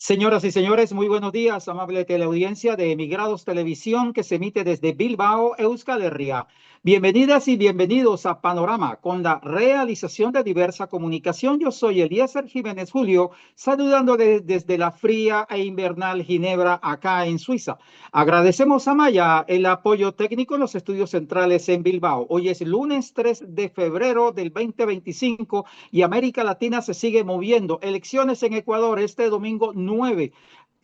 Señoras y señores, muy buenos días, amable teleaudiencia de Emigrados Televisión que se emite desde Bilbao, Euskal Herria. Bienvenidas y bienvenidos a Panorama con la realización de diversa comunicación. Yo soy Eliezer Jiménez Julio, saludándole desde la fría e invernal Ginebra, acá en Suiza. Agradecemos a Maya el apoyo técnico en los estudios centrales en Bilbao. Hoy es lunes 3 de febrero del 2025 y América Latina se sigue moviendo. Elecciones en Ecuador este domingo 9.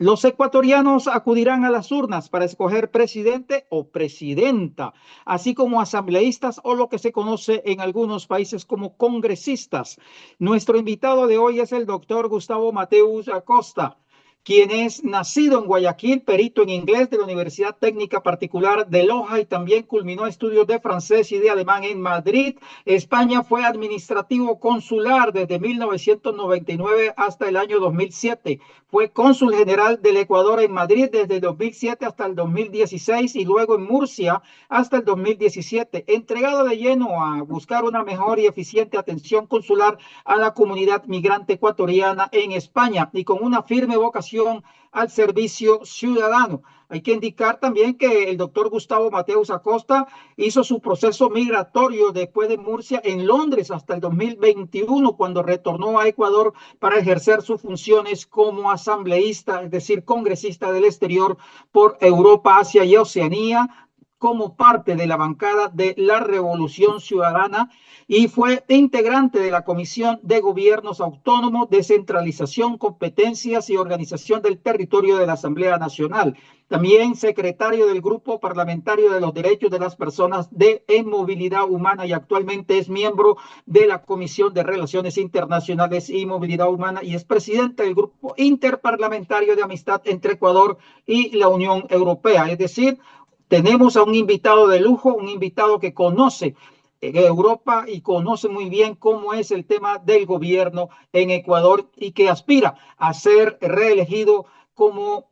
Los ecuatorianos acudirán a las urnas para escoger presidente o presidenta, así como asambleístas o lo que se conoce en algunos países como congresistas. Nuestro invitado de hoy es el doctor Gustavo Mateus Acosta, quien es nacido en Guayaquil, perito en inglés de la Universidad Técnica Particular de Loja y también culminó estudios de francés y de alemán en Madrid, España. Fue administrativo consular desde 1999 hasta el año 2007. Fue cónsul general del Ecuador en Madrid desde el 2007 hasta el 2016 y luego en Murcia hasta el 2017. Entregado de lleno a buscar una mejor y eficiente atención consular a la comunidad migrante ecuatoriana en España y con una firme vocación al servicio ciudadano. Hay que indicar también que el doctor Gustavo Mateus Acosta hizo su proceso migratorio después de Murcia en Londres hasta el 2021, cuando retornó a Ecuador para ejercer sus funciones como asambleísta, es decir, congresista del exterior por Europa, Asia y Oceanía, como parte de la bancada de la Revolución Ciudadana y fue integrante de la Comisión de Gobiernos Autónomos, Descentralización, Competencias y Organización del Territorio de la Asamblea Nacional. También secretario del Grupo Parlamentario de los Derechos de las Personas en Movilidad Humana y actualmente es miembro de la Comisión de Relaciones Internacionales y Movilidad Humana y es presidente del Grupo Interparlamentario de Amistad entre Ecuador y la Unión Europea. Es decir, tenemos a un invitado de lujo, un invitado que conoce Europa y conoce muy bien cómo es el tema del gobierno en Ecuador y que aspira a ser reelegido como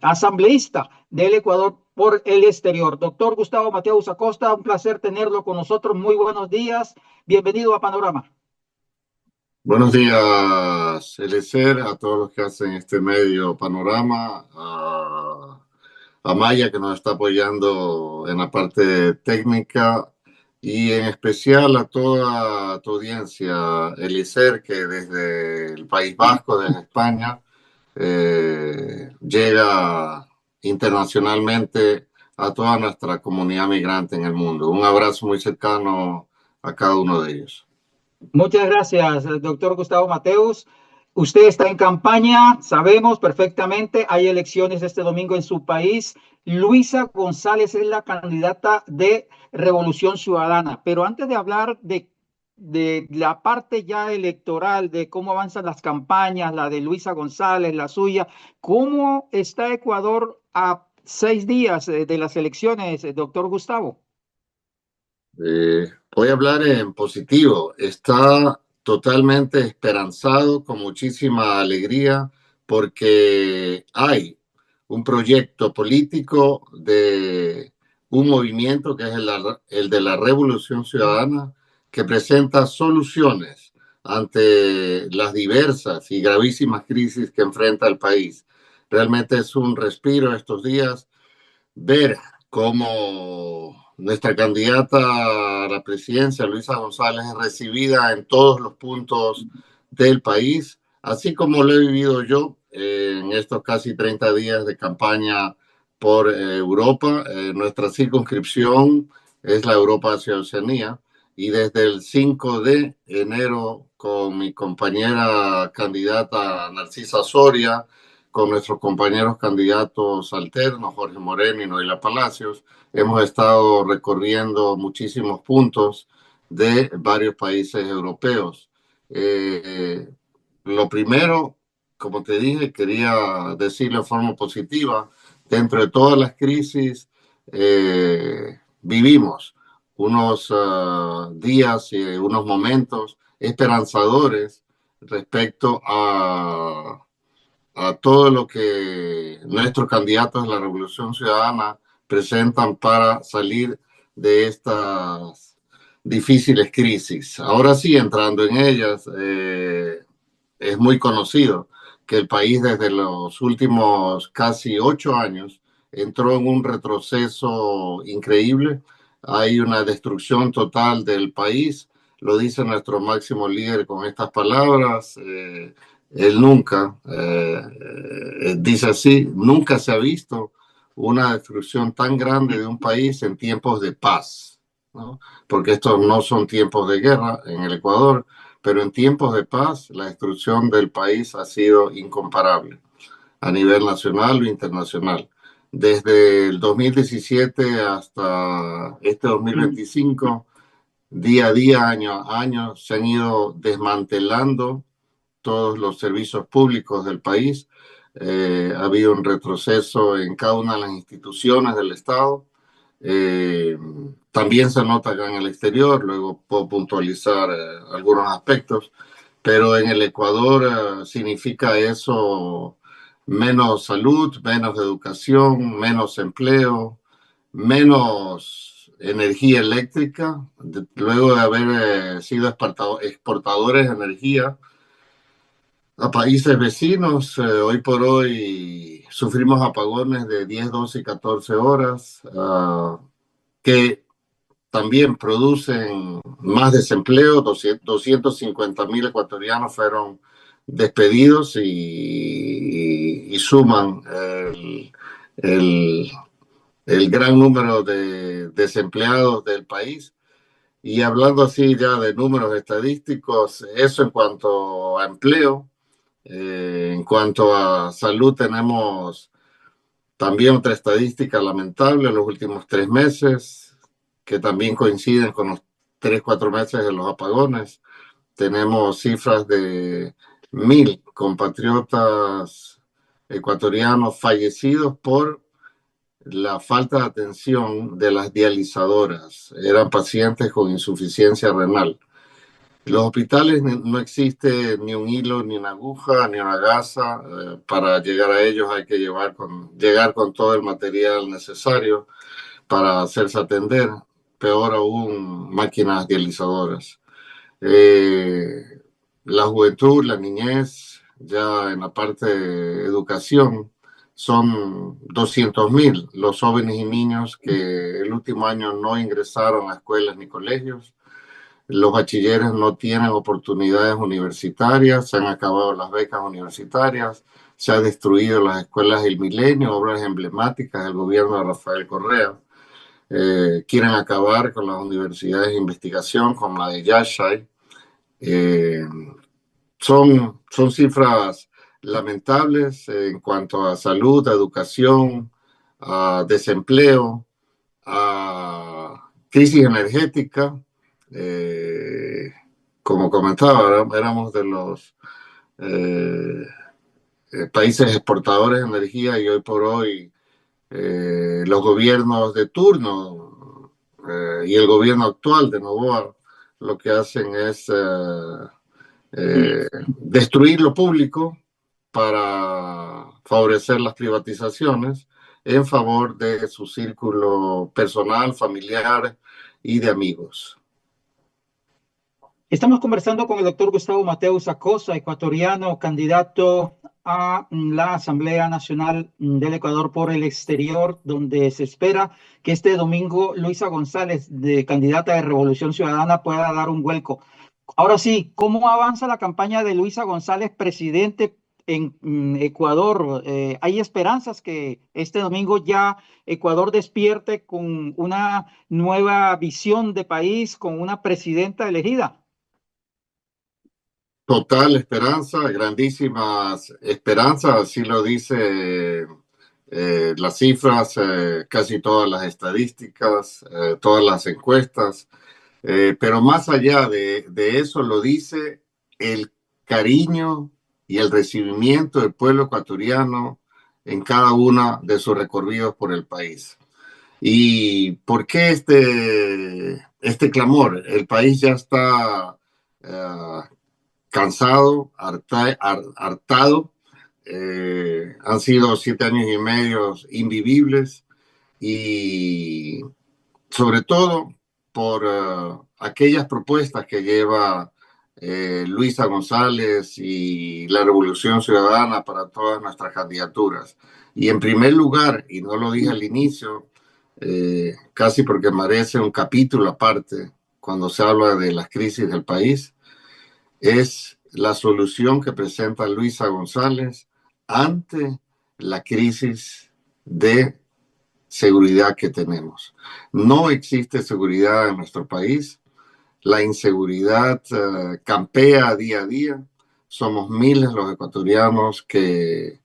asambleísta del Ecuador por el exterior. Doctor Gustavo Mateus Acosta, un placer tenerlo con nosotros. Muy buenos días. Bienvenido a Panorama. Buenos días, Eliezer, a todos los que hacen este medio Panorama, a Maya que nos está apoyando en la parte técnica y en especial a toda tu audiencia, Eliezer, que desde el País Vasco, desde España, llega internacionalmente a toda nuestra comunidad migrante en el mundo. Un abrazo muy cercano a cada uno de ellos. Muchas gracias, doctor Gustavo Mateus. Usted está en campaña, sabemos perfectamente, hay elecciones este domingo en su país. Luisa González es la candidata de Revolución Ciudadana, pero antes de hablar de la parte ya electoral, de cómo avanzan las campañas, la de Luisa González, la suya, ¿cómo está Ecuador a 6 días de las elecciones, doctor Gustavo? Voy a hablar en positivo. Está totalmente esperanzado, con muchísima alegría, porque hay un proyecto político de un movimiento que es el de la Revolución Ciudadana, que presenta soluciones ante las diversas y gravísimas crisis que enfrenta el país. Realmente es un respiro estos días ver cómo nuestra candidata a la presidencia, Luisa González, es recibida en todos los puntos del país, así como lo he vivido yo en estos casi 30 días de campaña por Europa. Nuestra circunscripción es la Europa hacia Oceanía y desde el 5 de enero con mi compañera candidata Narcisa Soria, con nuestros compañeros candidatos alternos, Jorge Moreno y Noelia Palacios, hemos estado recorriendo muchísimos puntos de varios países europeos. Lo primero, como te dije, quería decirlo de forma positiva, dentro de todas las crisis vivimos unos días y unos momentos esperanzadores respecto a todo lo que nuestros candidatos de la Revolución Ciudadana presentan para salir de estas difíciles crisis. Ahora sí, entrando en ellas, es muy conocido que el país desde los últimos casi 8 años entró en un retroceso increíble. Hay una destrucción total del país, lo dice nuestro máximo líder con estas palabras. Él nunca, dice así, nunca se ha visto una destrucción tan grande de un país en tiempos de paz, ¿no? Porque estos no son tiempos de guerra en el Ecuador, pero en tiempos de paz la destrucción del país ha sido incomparable a nivel nacional o internacional. Desde el 2017 hasta este 2025, día a día, año a año, se han ido desmantelando todos los servicios públicos del país. Ha habido un retroceso en cada una de las instituciones del Estado. Eh, También se nota acá en el exterior, luego puedo puntualizar algunos aspectos, pero en el Ecuador significa eso menos salud, menos educación, menos empleo, menos energía eléctrica, luego de haber sido exportadores de energía a países vecinos. Hoy por hoy sufrimos apagones de 10, 12 y 14 horas, que también producen más desempleo. 250.000 ecuatorianos fueron despedidos y suman el, el gran número de desempleados del país. Y hablando así ya de números estadísticos, eso en cuanto a empleo. En cuanto a salud, tenemos también otra estadística lamentable en los últimos 3 meses, que también coinciden con los 3, 4 meses de los apagones. Tenemos cifras de 1.000 compatriotas ecuatorianos fallecidos por la falta de atención de las dializadoras. Eran pacientes con insuficiencia renal. En los hospitales no existe ni un hilo, ni una aguja, ni una gasa. Para llegar a ellos hay que llegar con todo el material necesario para hacerse atender. Peor aún, máquinas dializadoras. Eh, la juventud, la niñez, ya en la parte de educación, son 200.000 los jóvenes y niños que el último año no ingresaron a escuelas ni colegios. Los bachilleres no tienen oportunidades universitarias, se han acabado las becas universitarias, se han destruido las escuelas del Milenio, obras emblemáticas del gobierno de Rafael Correa. Quieren acabar con las universidades de investigación, como la de Yashai. Eh, son cifras lamentables en cuanto a salud, a educación, a desempleo, a crisis energética. Eh, Como comentaba, éramos de los eh, países exportadores de energía, y hoy por hoy los gobiernos de turno y el gobierno actual de Noboa lo que hacen es destruir lo público para favorecer las privatizaciones en favor de su círculo personal, familiar y de amigos. Estamos conversando con el doctor Gustavo Mateus Acosta, ecuatoriano, candidato a la Asamblea Nacional del Ecuador por el exterior, donde se espera que este domingo Luisa González, de candidata de Revolución Ciudadana, pueda dar un vuelco. Ahora sí, ¿cómo avanza la campaña de Luisa González, presidente en Ecuador? ¿Hay esperanzas que este domingo ya Ecuador despierte con una nueva visión de país, con una presidenta elegida? Total esperanza, grandísimas esperanzas, así lo dice las cifras, casi todas las estadísticas, todas las encuestas. Pero más allá de eso lo dice el cariño y el recibimiento del pueblo ecuatoriano en cada uno de sus recorridos por el país. ¿Y por qué este clamor? El país ya está cansado, hartado. Han sido 7 años y medio invivibles, y sobre todo por aquellas propuestas que lleva Luisa González y la Revolución Ciudadana para todas nuestras candidaturas. Y en primer lugar, y no lo dije al inicio, casi porque merece un capítulo aparte cuando se habla de las crisis del país, es la solución que presenta Luisa González ante la crisis de seguridad que tenemos. No existe seguridad en nuestro país. La inseguridad campea día a día. Somos miles los ecuatorianos que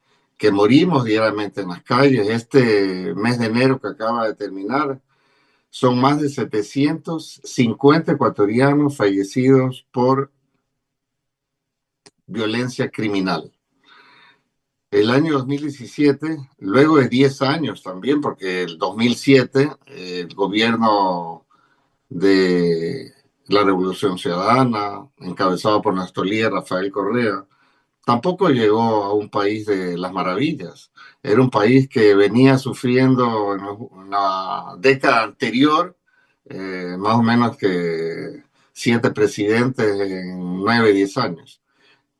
morimos diariamente en las calles. Este mes de enero que acaba de terminar, son más de 750 ecuatorianos fallecidos por violencia criminal. El año 2017, luego de 10 años también, porque el 2007 el gobierno de la Revolución Ciudadana, encabezado por nuestro líder Rafael Correa, tampoco llegó a un país de las maravillas. Era un país que venía sufriendo en la década anterior, más o menos que 7 presidentes en 9, 10 años.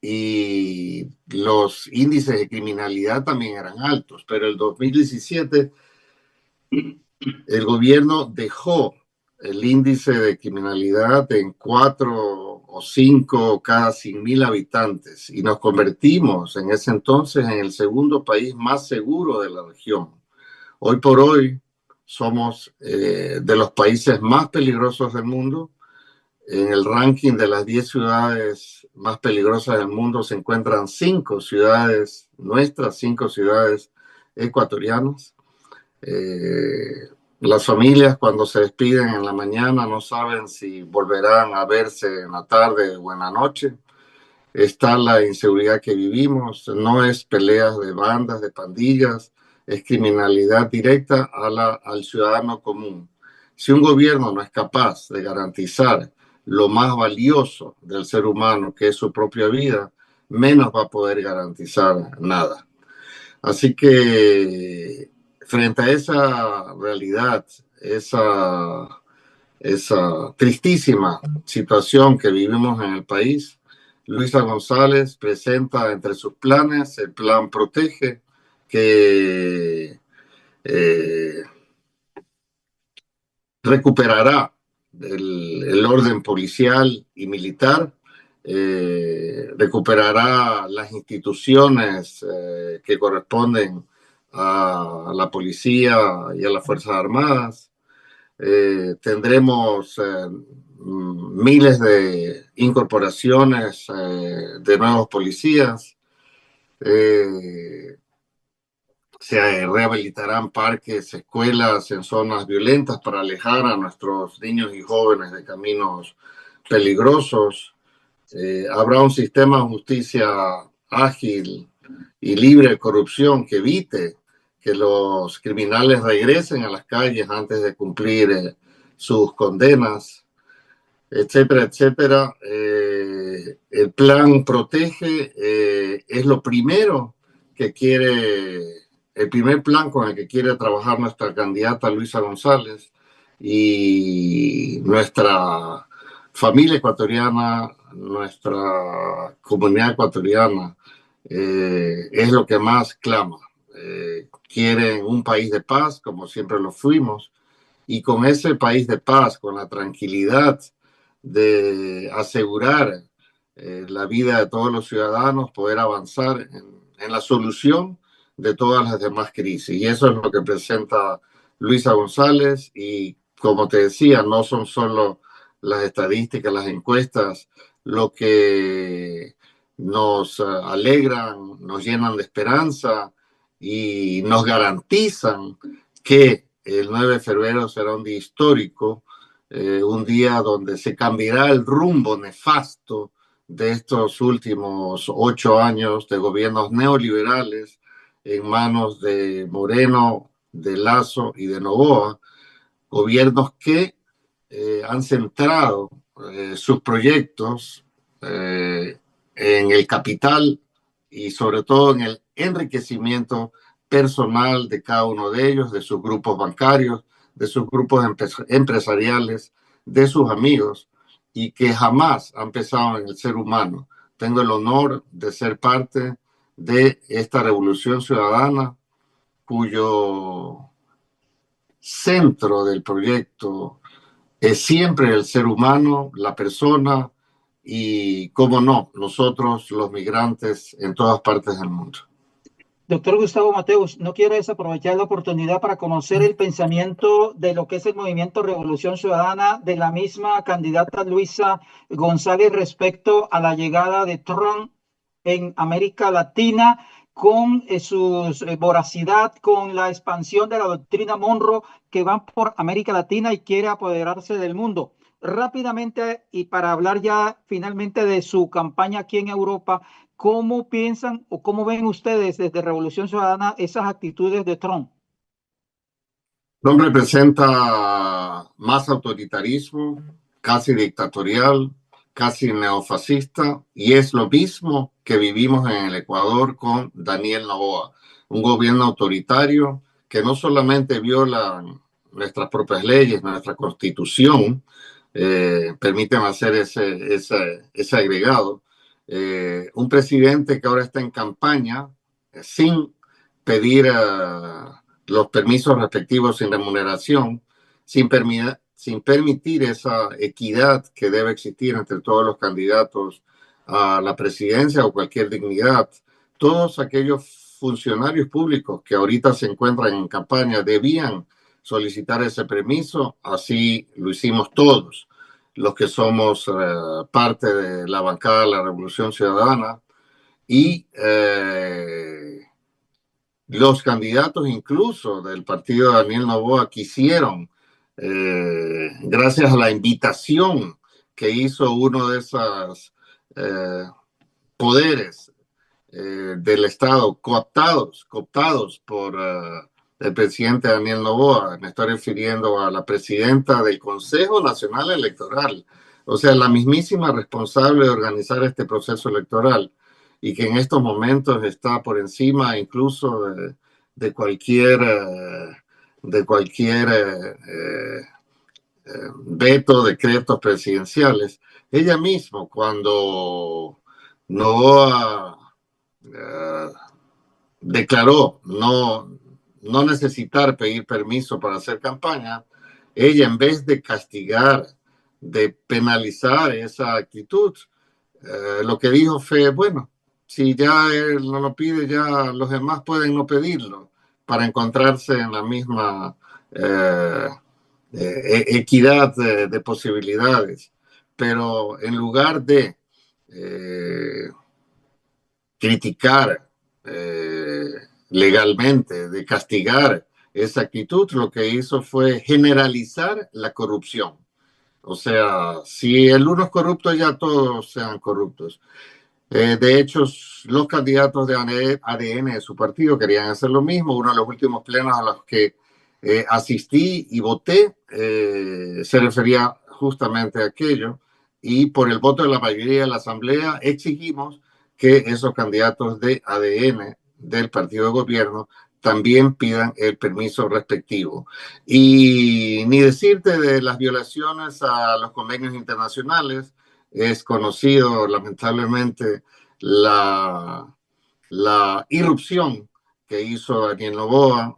Y los índices de criminalidad también eran altos, pero el 2017 el gobierno dejó el índice de criminalidad en 4 o 5 cada 100.000 habitantes y nos convertimos en ese entonces en el segundo país más seguro de la región. Hoy por hoy somos de los países más peligrosos del mundo. En el ranking de las 10 ciudades más peligrosas del mundo se encuentran 5 ciudades nuestras, 5 ciudades ecuatorianas. Las familias cuando se despiden en la mañana no saben si volverán a verse en la tarde o en la noche. Está la inseguridad que vivimos, no es peleas de bandas, de pandillas, es criminalidad directa al ciudadano común. Si un gobierno no es capaz de garantizar lo más valioso del ser humano, que es su propia vida, menos va a poder garantizar nada. Así que frente a esa realidad, esa tristísima situación que vivimos en el país, Luisa González presenta entre sus planes el plan Protege, que recuperará el orden policial y militar, recuperará las instituciones que corresponden a la policía y a las Fuerzas Armadas. Tendremos miles de incorporaciones de nuevos policías. Se rehabilitarán parques, escuelas en zonas violentas para alejar a nuestros niños y jóvenes de caminos peligrosos. Habrá un sistema de justicia ágil y libre de corrupción que evite que los criminales regresen a las calles antes de cumplir sus condenas, etcétera, etcétera. El plan Protege es lo primero que quiere, el primer plan con el que quiere trabajar nuestra candidata Luisa González y nuestra familia ecuatoriana, nuestra comunidad ecuatoriana, es lo que más clama. Quieren un país de paz, como siempre lo fuimos, y con ese país de paz, con la tranquilidad de asegurar la vida de todos los ciudadanos, poder avanzar en la solución de todas las demás crisis. Y eso es lo que presenta Luisa González. Y como te decía, no son solo las estadísticas, las encuestas, lo que nos alegran, nos llenan de esperanza y nos garantizan que el 9 de febrero será un día histórico, un día donde se cambiará el rumbo nefasto de estos últimos 8 años de gobiernos neoliberales en manos de Moreno, de Lasso y de Noboa, gobiernos que han centrado sus proyectos en el capital y sobre todo en el enriquecimiento personal de cada uno de ellos, de sus grupos bancarios, de sus grupos empresariales, de sus amigos, y que jamás han pesado en el ser humano. Tengo el honor de ser parte de esta revolución ciudadana cuyo centro del proyecto es siempre el ser humano, la persona y, cómo no, nosotros los migrantes en todas partes del mundo. Doctor Gustavo Mateus, no quiero desaprovechar la oportunidad para conocer el pensamiento de lo que es el movimiento Revolución Ciudadana de la misma candidata Luisa González respecto a la llegada de Trump en América Latina con su voracidad, con la expansión de la doctrina Monroe que van por América Latina y quiere apoderarse del mundo. Rápidamente, y para hablar ya finalmente de su campaña aquí en Europa, ¿cómo piensan o cómo ven ustedes desde Revolución Ciudadana esas actitudes de Trump? Trump representa más autoritarismo, casi dictatorial, casi neofascista, y es lo mismo que vivimos en el Ecuador con Daniel Noboa, un gobierno autoritario que no solamente viola nuestras propias leyes, nuestra constitución, permiten hacer ese agregado. Un presidente que ahora está en campaña sin pedir los permisos respectivos sin remuneración, sin permitir esa equidad que debe existir entre todos los candidatos a la presidencia o cualquier dignidad. Todos aquellos funcionarios públicos que ahorita se encuentran en campaña debían solicitar ese permiso, así lo hicimos todos los que somos parte de la bancada de la Revolución Ciudadana y los candidatos incluso del partido de Daniel Noboa quisieron, gracias a la invitación que hizo uno de esos poderes del Estado cooptados por el presidente Daniel Noboa. Me estoy refiriendo a la presidenta del Consejo Nacional Electoral, o sea, la mismísima responsable de organizar este proceso electoral y que en estos momentos está por encima incluso de cualquier veto, decretos presidenciales. Ella misma, cuando Noboa declaró no necesitar pedir permiso para hacer campaña, ella en vez de castigar, de penalizar esa actitud, lo que dijo fue, bueno, si ya él no lo pide, ya los demás pueden no pedirlo para encontrarse en la misma equidad de posibilidades. Pero en lugar de criticar legalmente, de castigar esa actitud, lo que hizo fue generalizar la corrupción. O sea, si el uno es corrupto, ya todos sean corruptos. De hecho, los candidatos de ADN de su partido querían hacer lo mismo. Uno de los últimos plenos a los que asistí y voté se refería justamente a aquello. Y por el voto de la mayoría de la Asamblea exigimos que esos candidatos de ADN del partido de gobierno también pidan el permiso respectivo. Y ni decirte de las violaciones a los convenios internacionales. Es conocido, lamentablemente, la irrupción que hizo Daniel Noboa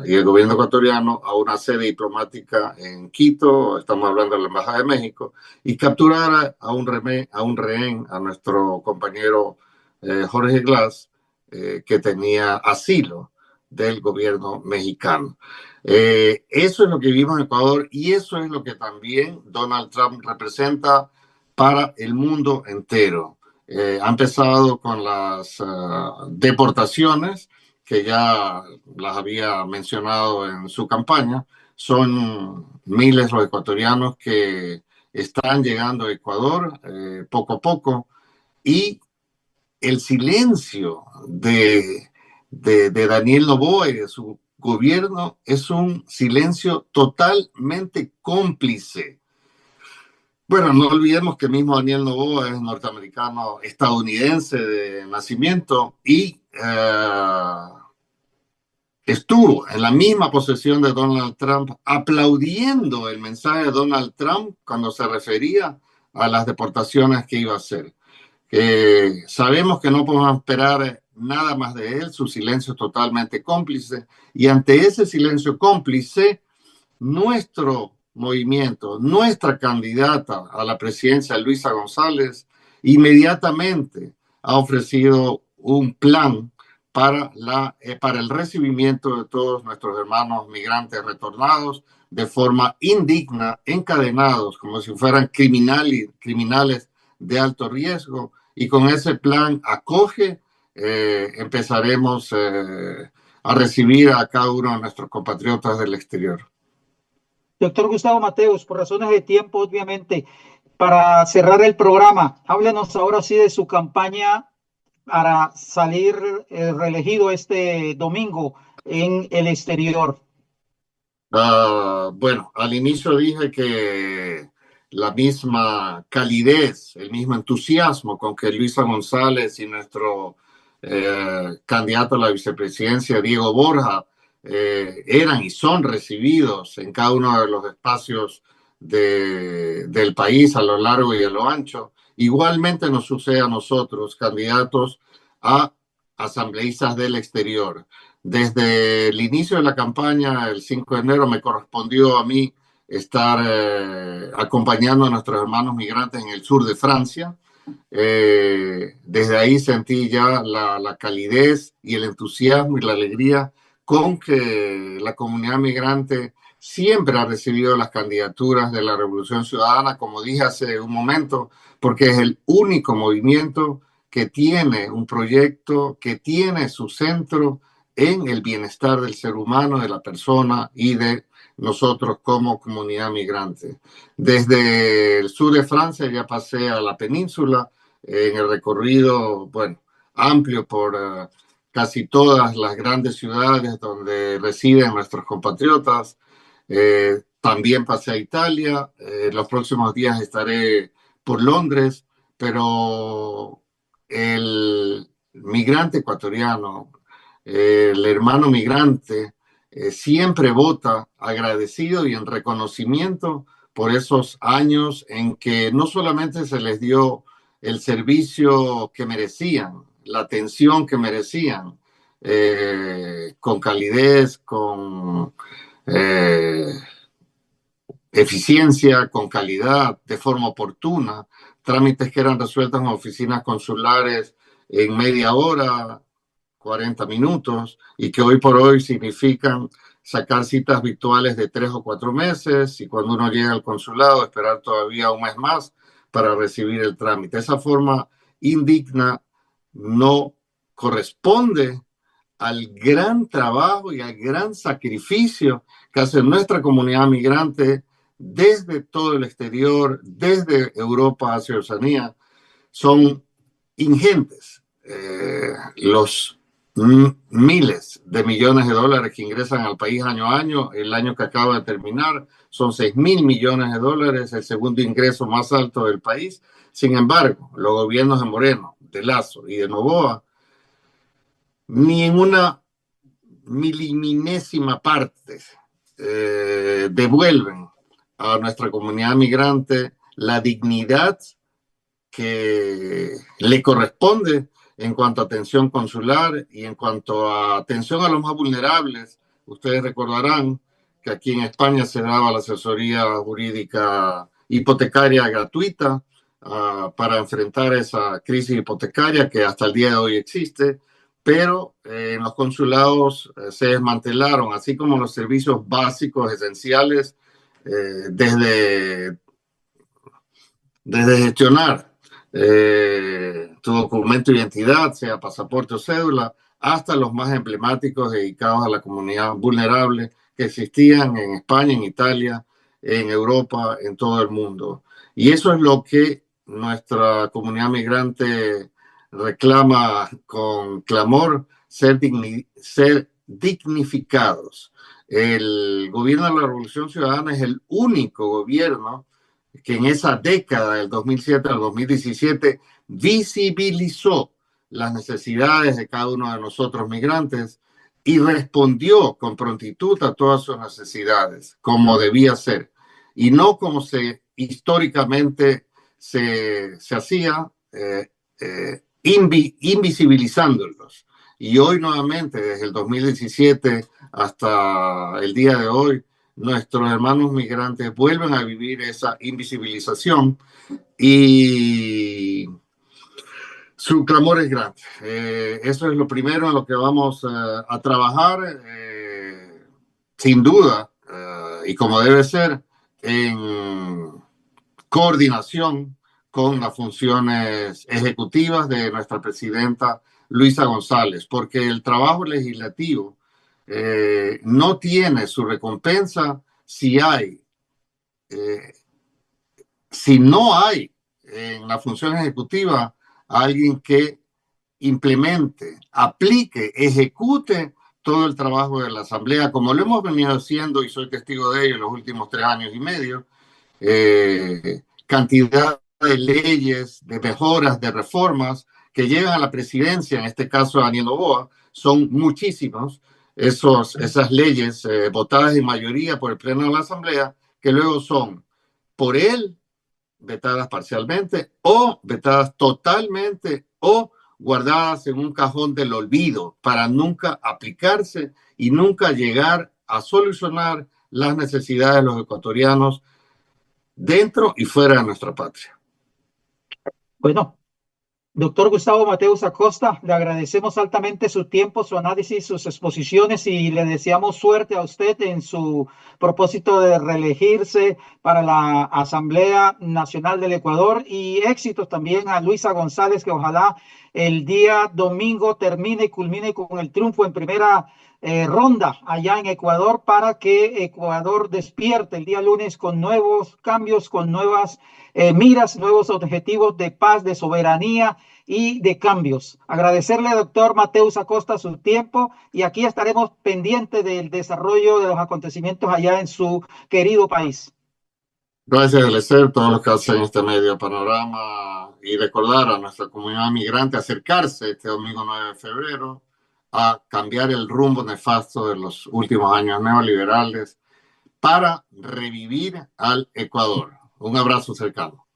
y el gobierno ecuatoriano a una sede diplomática en Quito, estamos hablando de la Embajada de México, y capturar a un rehén, a nuestro compañero Jorge Glass, que tenía asilo del gobierno mexicano. Eso es lo que vivimos en Ecuador y eso es lo que también Donald Trump representa para el mundo entero. Ha empezado con las deportaciones, que ya las había mencionado en su campaña. Son miles los ecuatorianos que están llegando a Ecuador poco a poco y el silencio de Daniel Noboa y de su gobierno es un silencio totalmente cómplice. Bueno, no olvidemos que mismo Daniel Noboa es norteamericano estadounidense de nacimiento y estuvo en la misma posesión de Donald Trump, aplaudiendo el mensaje de Donald Trump cuando se refería a las deportaciones que iba a hacer. Sabemos que no podemos esperar nada más de él, su silencio es totalmente cómplice, y ante ese silencio cómplice, nuestro movimiento, nuestra candidata a la presidencia, Luisa González, inmediatamente ha ofrecido un plan para el recibimiento de todos nuestros hermanos migrantes retornados de forma indigna, encadenados como si fueran criminales de alto riesgo, y con ese plan acoge, empezaremos a recibir a cada uno de nuestros compatriotas del exterior. Doctor Gustavo Mateos, por razones de tiempo, obviamente, para cerrar el programa, háblenos ahora sí de su campaña para salir reelegido este domingo en el exterior. Bueno, al inicio dije que la misma calidez, el mismo entusiasmo con que Luisa González y nuestro candidato a la vicepresidencia, Diego Borja, eran y son recibidos en cada uno de los espacios del país a lo largo y a lo ancho. Igualmente nos sucede a nosotros, candidatos a asambleístas del exterior. Desde el inicio de la campaña, el 5 de enero, me correspondió a mí estar acompañando a nuestros hermanos migrantes en el sur de Francia. Desde ahí sentí ya la calidez y el entusiasmo y la alegría con que la comunidad migrante siempre ha recibido las candidaturas de la Revolución Ciudadana, como dije hace un momento, porque es el único movimiento que tiene un proyecto, que tiene su centro en el bienestar del ser humano, de la persona y de nosotros como comunidad migrante. Desde el sur de Francia ya pasé a la península, en el recorrido, bueno, amplio por casi todas las grandes ciudades donde residen nuestros compatriotas. También pasé a Italia, los próximos días estaré por Londres, pero el migrante ecuatoriano, el hermano migrante, siempre vota agradecido y en reconocimiento por esos años en que no solamente se les dio el servicio que merecían, la atención que merecían, con calidez, con eficiencia, con calidad, de forma oportuna, trámites que eran resueltos en oficinas consulares en media hora, 40 minutos, y que hoy por hoy significan sacar citas virtuales de 3 o 4 meses, y cuando uno llega al consulado esperar todavía un mes más para recibir el trámite. Esa forma indigna no corresponde al gran trabajo y al gran sacrificio que hace nuestra comunidad migrante desde todo el exterior, desde Europa hacia Oceanía. Son ingentes los miles de millones de dólares que ingresan al país año a año. El año que acaba de terminar son 6.000 millones de dólares, el segundo ingreso más alto del país. Sin embargo, los gobiernos de Moreno, de Lasso y de Noboa, ni en una miliminésima parte devuelven a nuestra comunidad migrante la dignidad que le corresponde en cuanto a atención consular y en cuanto a atención a los más vulnerables. Ustedes recordarán que aquí en España se daba la asesoría jurídica hipotecaria gratuita para enfrentar esa crisis hipotecaria que hasta el día de hoy existe, pero en los consulados se desmantelaron, así como los servicios básicos esenciales, desde gestionar tu documento de identidad, sea pasaporte o cédula, hasta los más emblemáticos dedicados a la comunidad vulnerable que existían en España, en Italia, en Europa, en todo el mundo. Y eso es lo que nuestra comunidad migrante reclama con clamor, ser dignificados. El gobierno de la Revolución Ciudadana es el único gobierno que en esa década del 2007 al 2017 visibilizó las necesidades de cada uno de nosotros migrantes y respondió con prontitud a todas sus necesidades, como debía ser, y no como históricamente se hacía, invisibilizándolos. Y hoy nuevamente, desde el 2017 hasta el día de hoy, nuestros hermanos migrantes vuelven a vivir esa invisibilización y su clamor es grande. Eso es lo primero en lo que vamos a trabajar, sin duda, y como debe ser, en coordinación con las funciones ejecutivas de nuestra presidenta Luisa González, porque el trabajo legislativo no tiene su recompensa si no hay en la función ejecutiva alguien que implemente, aplique, ejecute todo el trabajo de la Asamblea, como lo hemos venido haciendo y soy testigo de ello en los últimos 3 años y medio. Cantidad de leyes, de mejoras, de reformas que llegan a la presidencia, en este caso a Daniel Noboa, son muchísimos. Esas leyes votadas en mayoría por el Pleno de la Asamblea, que luego son por él vetadas parcialmente o vetadas totalmente o guardadas en un cajón del olvido para nunca aplicarse y nunca llegar a solucionar las necesidades de los ecuatorianos dentro y fuera de nuestra patria. Bueno, doctor Gustavo Mateus Acosta, le agradecemos altamente su tiempo, su análisis, sus exposiciones y le deseamos suerte a usted en su propósito de reelegirse para la Asamblea Nacional del Ecuador y éxitos también a Luisa González, que ojalá el día domingo termine y culmine con el triunfo en primera ronda allá en Ecuador para que Ecuador despierte el día lunes con nuevos cambios, con nuevas miras, nuevos objetivos de paz, de soberanía y de cambios. Agradecerle, doctor Mateus Acosta, su tiempo y aquí estaremos pendientes del desarrollo de los acontecimientos allá en su querido país. Gracias, Eliezer, todos los que hacen este medio Panorama y recordar a nuestra comunidad migrante acercarse este domingo 9 de febrero a cambiar el rumbo nefasto de los últimos años neoliberales para revivir al Ecuador. Un abrazo cercano.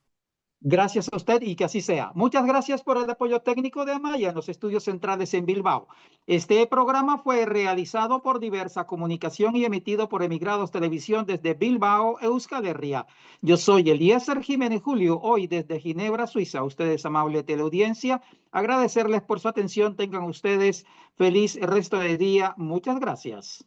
Gracias a usted y que así sea. Muchas gracias por el apoyo técnico de Amaya en los estudios centrales en Bilbao. Este programa fue realizado por Diversa Comunicación y emitido por Emigrados Televisión desde Bilbao, Euskal Herria. Yo soy Eliezer Jiménez Julio, hoy desde Ginebra, Suiza. Ustedes, amable teleaudiencia, agradecerles por su atención. Tengan ustedes feliz resto de día. Muchas gracias.